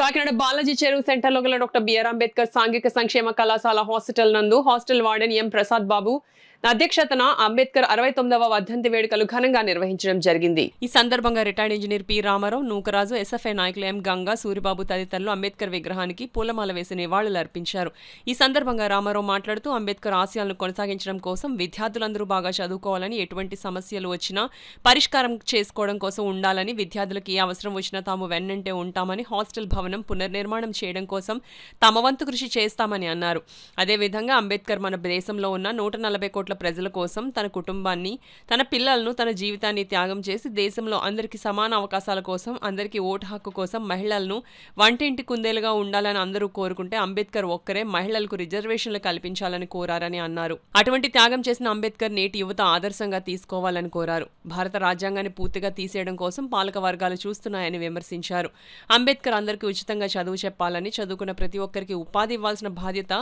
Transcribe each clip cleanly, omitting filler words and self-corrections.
కాకినాడ బాలాజీ చెరువు సెంటర్లో గల డాక్టర్ బిఆర్ అంబేద్కర్ సాంఘిక సంక్షేమ కళాశాల హాస్పిటల్ నందు హాస్టల్ వార్డెన్ ఎం ప్రసాద్ బాబు అధ్యక్షతన అంబేద్కర్ 69వ వర్ధంతి వేడుకలు ఘనంగా నిర్వహించడం జరిగింది. ఈ సందర్భంగా retired engineer P Ramarao, Nookaraju, SFI నాయకులు ఎం గంగా, సూరిబాబు తదితరులు అంబేద్కర్ విగ్రహానికి పూలమాల వేసి నివాళులు అర్పించారు. ఈ సందర్భంగా రామారావు మాట్లాడుతూ అంబేద్కర్ ఆశయాలను కొనసాగించడం కోసం విద్యార్థులందరూ బాగా చదువుకోవాలని, ఎటువంటి సమస్యలు వచ్చినా పరిష్కారం చేసుకోవడం కోసం ఉండాలని, విద్యార్థులకు ఏ అవసరం వచ్చినా తాము వెన్నంటే ఉంటామని, హాస్టల్ భవనం పునర్నిర్మాణం చేయడం కోసం తమ వంతు కృషి చేస్తామని అన్నారు. అదేవిధంగా అంబేద్కర్ మన దేశంలో ఉన్న 140 కోట్ల ప్రజల కోసం తన కుటుంబాన్ని, తన పిల్లలను, తన జీవితాన్ని త్యాగం చేసి దేశంలో అందరికీ సమాన అవకాశాల కోసం, అందరికీ ఓటు హక్కు కోసం, మహిళలను వంటింటి కుందేలుగా ఉండాలని అందరూ కోరుకుంటే అంబేద్కర్ ఒక్కరే మహిళలకు రిజర్వేషన్లు కల్పించాలని కోరారని అన్నారు. అటువంటి త్యాగం చేసిన అంబేద్కర్ నేటి యువత ఆదర్శంగా తీసుకోవాలని కోరారు. భారత రాజ్యాంగాన్ని పూర్తిగా తీసేయడం కోసం పాలక వర్గాలు చూస్తున్నాయని విమర్శించారు. అంబేద్కర్ అందరికీ ఉచితంగా చదువు చెప్పాలని, చదువుకున్న ప్రతి ఒక్కరికి ఉపాధి ఇవ్వాల్సిన బాధ్యత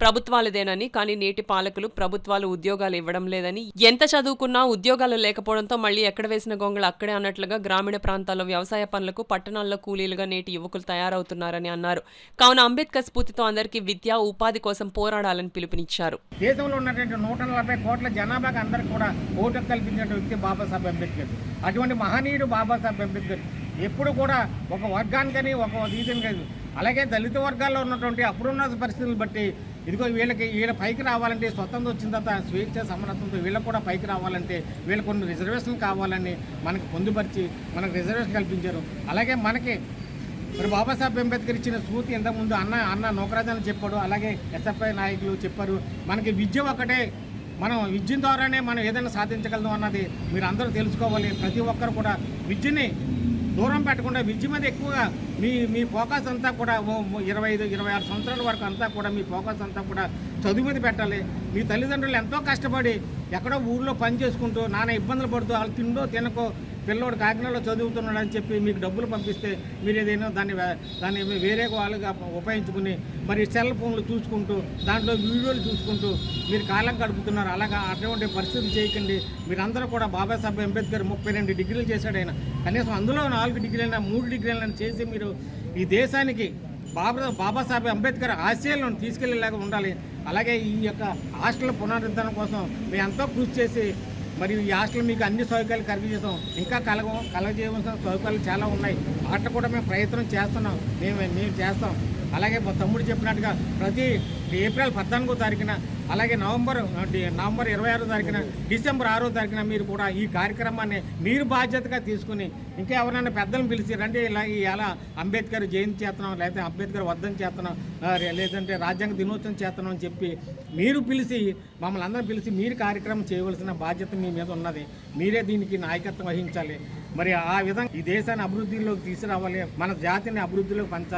ప్రభుత్వాలదేనని, కానీ నేటి పాలకులు ప్రభుత్వాలు ఉద్యోగాలు ఇవ్వడం లేదని, ఎంత చదువుకున్నా ఉద్యోగాలు లేకపోవడంతో మళ్లీ ఎక్కడ వేసిన గొంగళ అక్కడే అన్నట్లుగా గ్రామీణ ప్రాంతాల్లో వ్యవసాయ పనులకు, పట్టణాల్లో కూలీలుగా నేటి యువకులు తయారవుతున్నారని అన్నారు. కావున అంబేద్కర్ స్ఫూర్తితో అందరికీ విద్య, ఉపాధి కోసం పోరాడాలని పిలుపునిచ్చారు. దేశంలో ఉన్నటువంటి 140 కోట్ల జనాభాకి అందరికీ కూడా ఓటు కల్పించిన వ్యక్తి బాబాసాహెబ్ అంబేద్కర్. అటువంటి మహనీయుడు బాబాసాహెబ్ అంబేద్కర్ ఎప్పుడు కూడా ఒక వర్గానికని, ఒక రీతిని కాదు, అలాగే దళిత వర్గాల్లో ఉన్నటువంటి అప్పుడున్న పరిస్థితులను బట్టి ఇదిగో వీళ్ళ పైకి రావాలంటే, స్వతంత్రం వచ్చిన తర్వాత స్వేచ్ఛ సమానత్వంతో వీళ్ళకు కూడా పైకి రావాలంటే వీళ్ళకు కొన్ని రిజర్వేషన్లు కావాలని మనకు పొందుపరిచి మనకు రిజర్వేషన్ కల్పించారు. అలాగే మనకి మరి బాబాసాహెబ్ అంబేద్కర్ ఇచ్చిన స్ఫూర్తి ఇంతకుముందు అన్న నూకరాజు అని చెప్పాడు, అలాగే ఎస్ఎఫ్ఐ నాయకులు చెప్పారు. మనకి విద్య ఒకటే, మనం విద్య ద్వారానే మనం ఏదైనా సాధించగలం అన్నది మీరు అందరూ తెలుసుకోవాలి. ప్రతి ఒక్కరు కూడా విద్యని దూరం పెట్టకుండా విద్య మీద ఎక్కువగా మీ ఫోకస్ అంతా కూడా 25-26 సంవత్సరాల వరకు అంతా కూడా మీ ఫోకస్ అంతా కూడా చదువు మీద పెట్టాలి. మీ తల్లిదండ్రులు ఎంతో కష్టపడి ఎక్కడో ఊళ్ళో పని చేసుకుంటూ నానా ఇబ్బందులు పడుతూ వాళ్ళు తిండో తినకో పిల్లోడు కాకినాడలో చదువుతున్నాడు అని చెప్పి మీకు డబ్బులు పంపిస్తే మీరు ఏదైనా దాన్ని వేరే వాళ్ళుగా ఉపయోగించుకుని మరి సెల్ ఫోన్లు చూసుకుంటూ దాంట్లో వీడియోలు చూసుకుంటూ మీరు కాలం గడుపుతున్నారు. అలాగా అటువంటి పరిస్థితులు చేయకండి. మీరందరూ కూడా బాబాసాహెబ్ అంబేద్కర్ 32 డిగ్రీలు చేశాడు ఆయన. కనీసం అందులో 4 డిగ్రీలైనా 3 డిగ్రీలైనా చేసి మీరు ఈ దేశానికి బాబాసాహెబ్ అంబేద్కర్ ఆశయాలను తీసుకెళ్లేలాగా ఉండాలి. అలాగే ఈ యొక్క హాస్టల్ పునరుద్ధరణ కోసం మేము ఎంతో కృషి చేసి మరియు ఈ హాస్టల్ మీకు అన్ని సౌకర్యాలు కల్పించేసాం. ఇంకా కలగజేయవలసిన సౌకర్యాలు చాలా ఉన్నాయి. వాటిని కూడా మేము ప్రయత్నం చేస్తున్నాం, మేము చేస్తాం. అలాగే మా తమ్ముడు చెప్పినట్టుగా ప్రతి ఏప్రిల్ 14వ తారీఖున, అలాగే నవంబర్ 26వ తారీఖున, డిసెంబర్ 6వ తారీఖున మీరు కూడా ఈ కార్యక్రమాన్ని మీరు బాధ్యతగా తీసుకుని ఇంకా ఎవరైనా పెద్దలను పిలిచి రండి, ఇలా అంబేద్కర్ జయంతి చేస్తున్నాం, లేకపోతే అంబేద్కర్ వర్ధంతి చేస్తున్నాం, లేదంటే రాజ్యాంగ దినోత్సవం చేస్తున్నాం అని చెప్పి మీరు పిలిచి మమ్మల్ని అందరం పిలిచి మీరు కార్యక్రమం చేయవలసిన బాధ్యత మీ మీద ఉన్నది. మీరే దీనికి నాయకత్వం వహించాలి. మరి ఆ విధంగా ఈ దేశాన్ని అభివృద్ధిలోకి తీసుకురావాలి, మన జాతిని అభివృద్ధిలోకి పంచాలి.